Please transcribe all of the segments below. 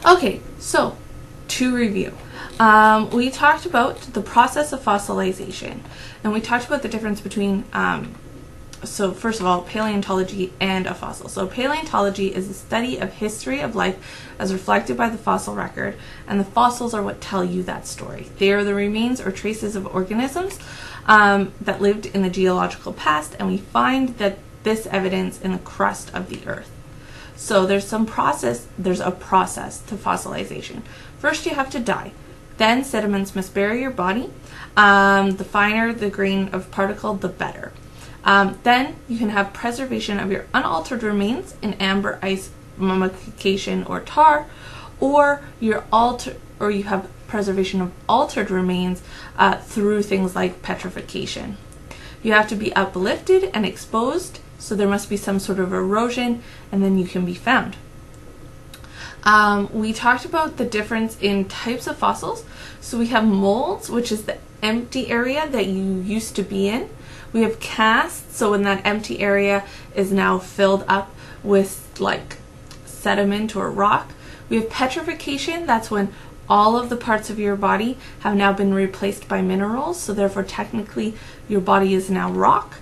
Okay, so to review, we talked about the process of fossilization, and we talked about the difference between, so first of all, paleontology and a fossil. So paleontology is the study of history of life as reflected by the fossil record, and the fossils are what tell you that story. They are the remains or traces of organisms that lived in the geological past, and we find that this evidence in the crust of the earth. So there's a process to fossilization. First you have to die. Then sediments must bury your body. The finer the grain of particle, the better. Then you can have preservation of your unaltered remains in amber, ice, mummification, or tar, or you have preservation of altered remains through things like petrification. You have to be uplifted and exposed, so there must be some sort of erosion, and then you can be found. We talked about the difference in types of fossils. So we have molds, which is the empty area that you used to be in. We have casts, so when that empty area is now filled up with like sediment or rock. We have petrification, that's when all of the parts of your body have now been replaced by minerals, so therefore technically your body is now rock.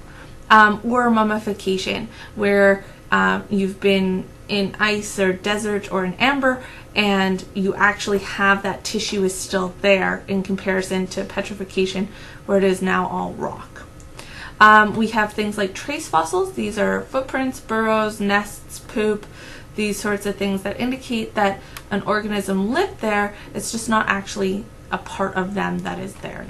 Or mummification, where you've been in ice or desert or in amber, and you actually have that tissue is still there, in comparison to petrification, where it is now all rock. We have things like trace fossils. These are footprints, burrows, nests, poop, these sorts of things that indicate that an organism lived there. It's just not actually a part of them that is there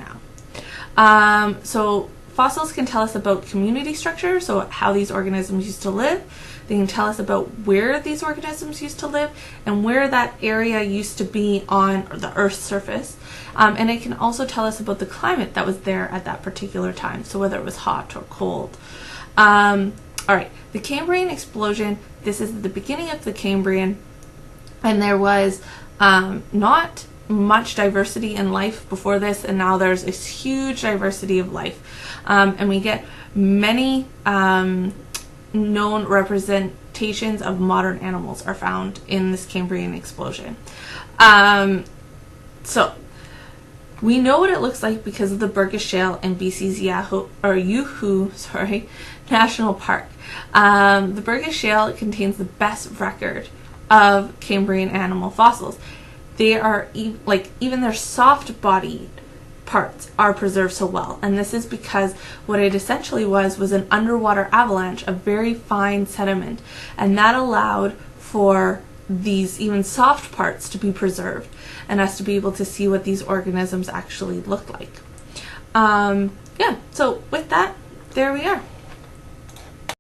now. So fossils can tell us about community structure, so how these organisms used to live. They can tell us about where these organisms used to live and where that area used to be on the Earth's surface. And it can also tell us about the climate that was there at that particular time, so whether it was hot or cold. Alright, the Cambrian explosion, this is the beginning of the Cambrian, and there was not much diversity in life before this, and now there's this huge diversity of life. And we get many known representations of modern animals are found in this Cambrian explosion. So we know what it looks like because of the Burgess Shale in BC's Yoo-Hoo National Park. The Burgess Shale contains the best record of Cambrian animal fossils. They are even their soft-bodied parts are preserved so well, and this is because what it essentially was an underwater avalanche of very fine sediment, and that allowed for these even soft parts to be preserved and us to be able to see what these organisms actually look like. Yeah, so with that, there we are.